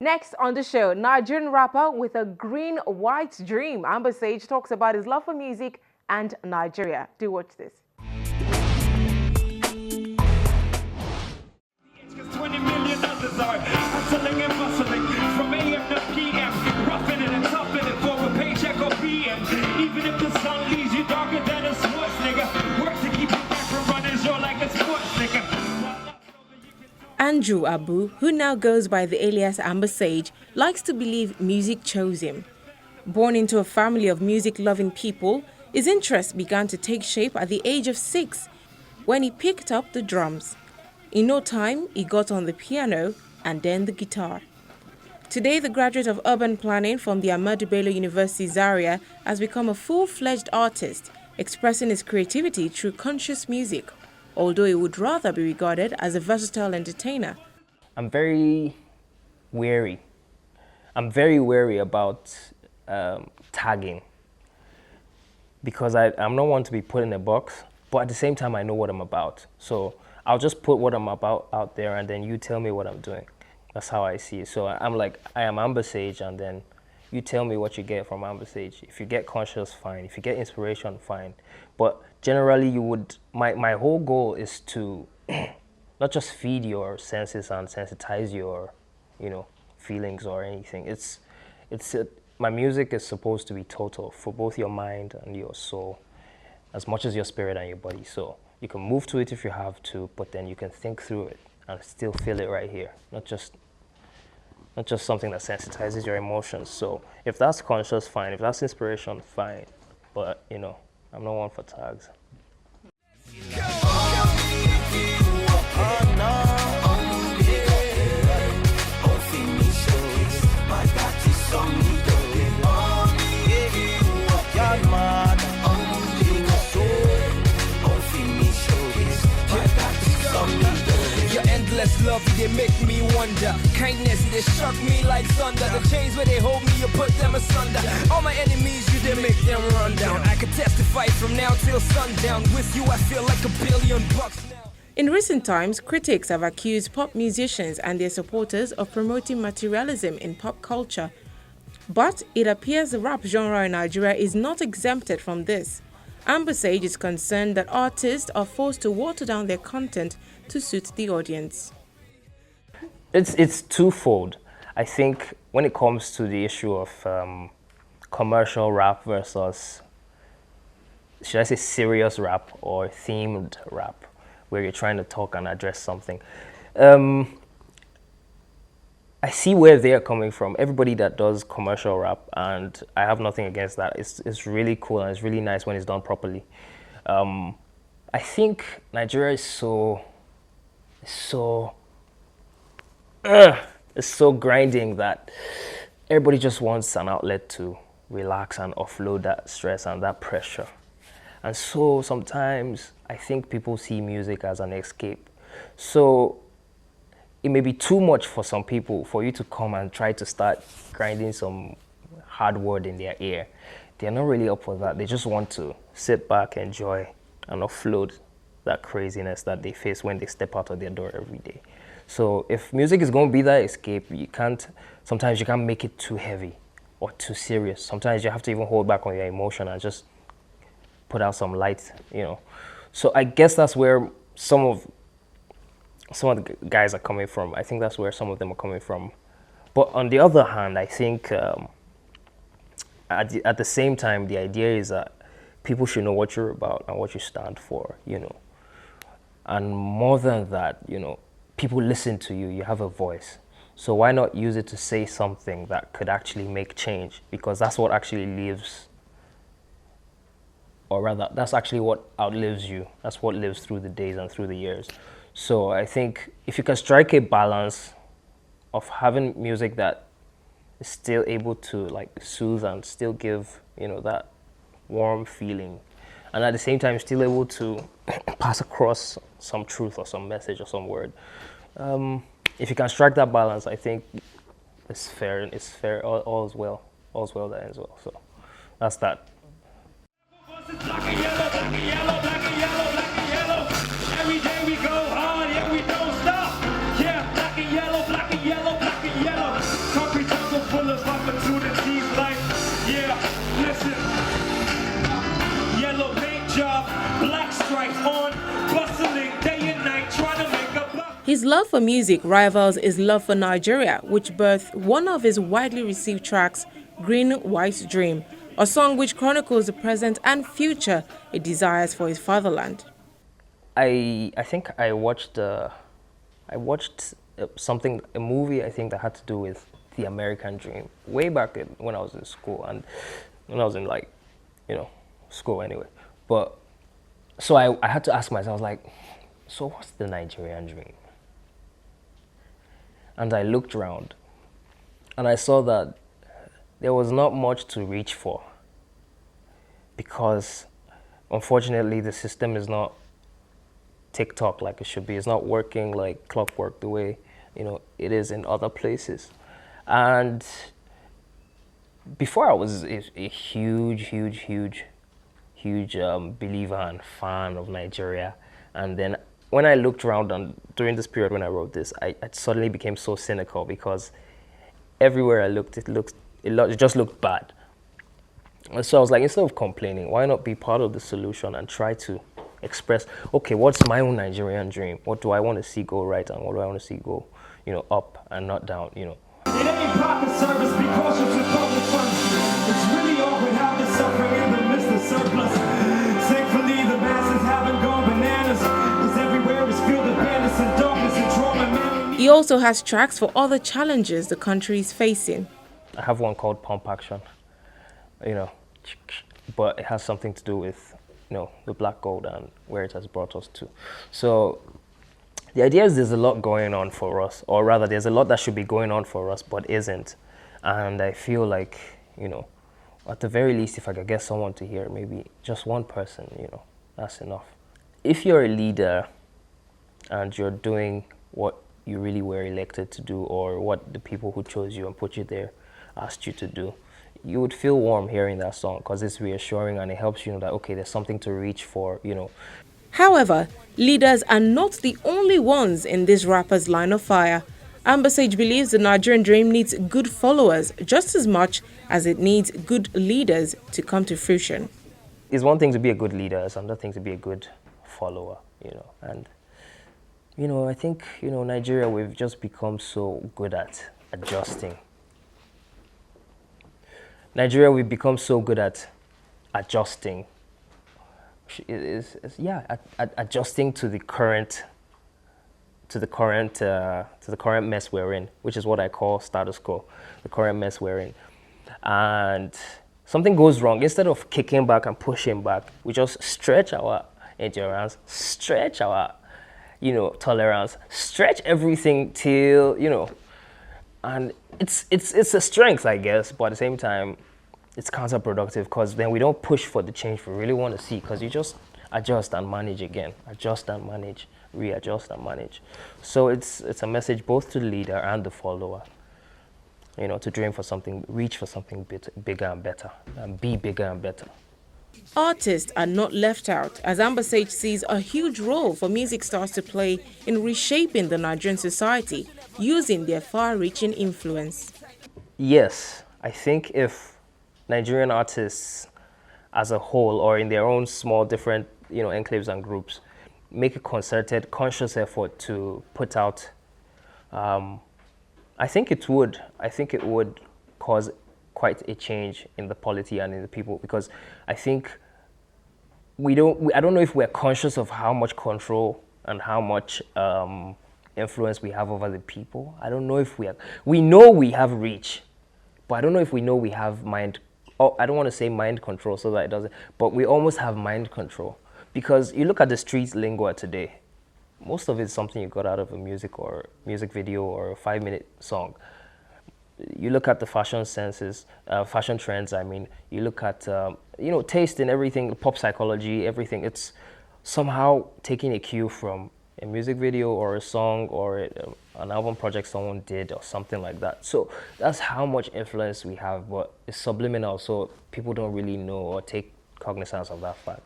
Next on the show, Nigerian rapper with a green-white dream, Ambassage, talks about his love for music and Nigeria. Do watch this. 20 million others are hustling and bustling from AM to PM, roughing it and toughing it for a paycheck or PM. Even if the sun leaves you darker than a sports nigga, work to keep you back from running short like a sports nigga. Andrew Abu, who now goes by the alias Ambassage, likes to believe music chose him. Born into a family of music-loving people, his interest began to take shape at the age of 6 when he picked up the drums. In no time, he got on the piano and then the guitar. Today, the graduate of urban planning from the Ahmadu Bello University, Zaria, has become a full-fledged artist, expressing his creativity through conscious music, although he would rather be regarded as a versatile entertainer. I'm very wary. I'm very wary about tagging because I'm not one to be put in a box, but at the same time, I know what I'm about. So I'll just put what I'm about out there and then you tell me what I'm doing. That's how I see it. So I'm like, I am Ambassage, and then you tell me what you get from Ambassage. If you get conscious, fine. If you get inspiration, fine. But generally, you would, my whole goal is to not just feed your senses and sensitize your, feelings or anything. My music is supposed to be total for both your mind and your soul, as much as your spirit and your body. So you can move to it if you have to, but then you can think through it and still feel it right here. Not just something that sensitizes your emotions. So if that's conscious, fine. If that's inspiration, fine. But I'm not one for tags. Love, they make me wonder. Kindness, they shock me like thunder. The chains where they hold me, you put them asunder. All my enemies, you they make them run down. I could testify from now till sundown. With you, I feel like $1 billion now. In recent times, critics have accused pop musicians and their supporters of promoting materialism in pop culture. But it appears the rap genre in Nigeria is not exempted from this. Ambassage is concerned that artists are forced to water down their content to suit the audience. It's twofold. I think when it comes to the issue of commercial rap versus, should I say, serious rap or themed rap, where you're trying to talk and address something, I see where they're coming from. Everybody that does commercial rap, and I have nothing against that. It's really cool and it's really nice when it's done properly. I think Nigeria is so grinding that everybody just wants an outlet to relax and offload that stress and that pressure. And so sometimes I think people see music as an escape. So it may be too much for some people for you to come and try to start grinding some hard word in their ear. They're not really up for that. They just want to sit back, enjoy, and offload that craziness that they face when they step out of their door every day. So if music is going to be that escape, sometimes you can't make it too heavy or too serious. Sometimes you have to even hold back on your emotion and just put out some light, So I guess that's where some of the guys are coming from. I think that's where some of them are coming from. But on the other hand, I think at the same time, the idea is that people should know what you're about and what you stand for, And more than that, people listen to you, you have a voice. So why not use it to say something that could actually make change? Because that's what actually lives, or rather, that's actually what outlives you. That's what lives through the days and through the years. So I think if you can strike a balance of having music that is still able to soothe and still give, that warm feeling, and at the same time still able to pass across some truth or some message or some word. If you can strike that balance, I think it's fair. It's fair. All is well. All's well that ends well. So that's that. Black and yellow, black and yellow, black and yellow, black and yellow. Every day we go hard, yeah, we don't stop. Yeah, black and yellow, black and yellow, black and yellow. His love for music rivals his love for Nigeria, which birthed one of his widely received tracks, Green White Dream, a song which chronicles the present and future he desires for his fatherland. I think I watched a movie I think that had to do with the American dream way back when I was in school, and when I was in school anyway. But so I had to ask myself, I was like, so what's the Nigerian dream? And I looked around and I saw that there was not much to reach for, because unfortunately the system is not TikTok like it should be. It's not working like clockwork the way it is in other places. And before I was a huge believer and fan of Nigeria, and then when I looked around during this period when I wrote this, I suddenly became so cynical, because everywhere I looked, it just looked bad. And so I was like, instead of complaining, why not be part of the solution and try to express, okay, what's my own Nigerian dream? What do I want to see go right, and what do I want to see go, up and not down, It ain't pocket service, be cautious with public funds. It's really awkward how they're suffering in the midst of surplus. Thankfully, the masses haven't gone bananas, because everywhere is filled with bandits and darkness and trauma, man. He also has tracks for other challenges the country is facing. I have one called Pump Action, but it has something to do with, the black gold and where it has brought us to. So the idea is there's a lot going on for us, or rather there's a lot that should be going on for us but isn't. And I feel like, at the very least, if I could get someone to hear, maybe just one person, that's enough. If you're a leader and you're doing what you really were elected to do, or what the people who chose you and put you there asked you to do, you would feel warm hearing that song, because it's reassuring and it helps you know that, okay, there's something to reach for, However, leaders are not the only ones in this rapper's line of fire. Ambassage believes the Nigerian dream needs good followers just as much as it needs good leaders to come to fruition. It's one thing to be a good leader, it's another thing to be a good follower, and I think, Nigeria, we've just become so good at adjusting. Nigeria, we've become so good at adjusting. Adjusting to the current mess we're in, which is what I call status quo, the current mess we're in. And something goes wrong, instead of kicking back and pushing back, we just stretch our endurance, stretch our tolerance, stretch everything till and it's a strength, I guess, but at the same time it's counterproductive, because then we don't push for the change we really want to see, because you just adjust and manage again, adjust and manage, readjust and manage. So it's a message both to the leader and the follower, to dream for something, reach for something bigger and better, and be bigger and better. Artists are not left out, as Ambassage sees a huge role for music stars to play in reshaping the Nigerian society using their far-reaching influence. Yes, I think if Nigerian artists as a whole, or in their own small different enclaves and groups, make a concerted, conscious effort to put out, I think it would cause quite a change in the polity and in the people, because I think I don't know if we're conscious of how much control and how much influence we have over the people. I don't know if we know we have reach, but I don't know if we know we have mind. Oh, I don't want to say mind control so that it doesn't, but we almost have mind control, because you look at the street lingo today, most of it is something you got out of a music video or a 5-minute song. You look at the fashion trends, you look at, taste in everything, pop psychology, everything. It's somehow taking a cue from a music video or a song or an album project someone did or something like that. So that's how much influence we have, but it's subliminal, so people don't really know or take cognizance of that fact.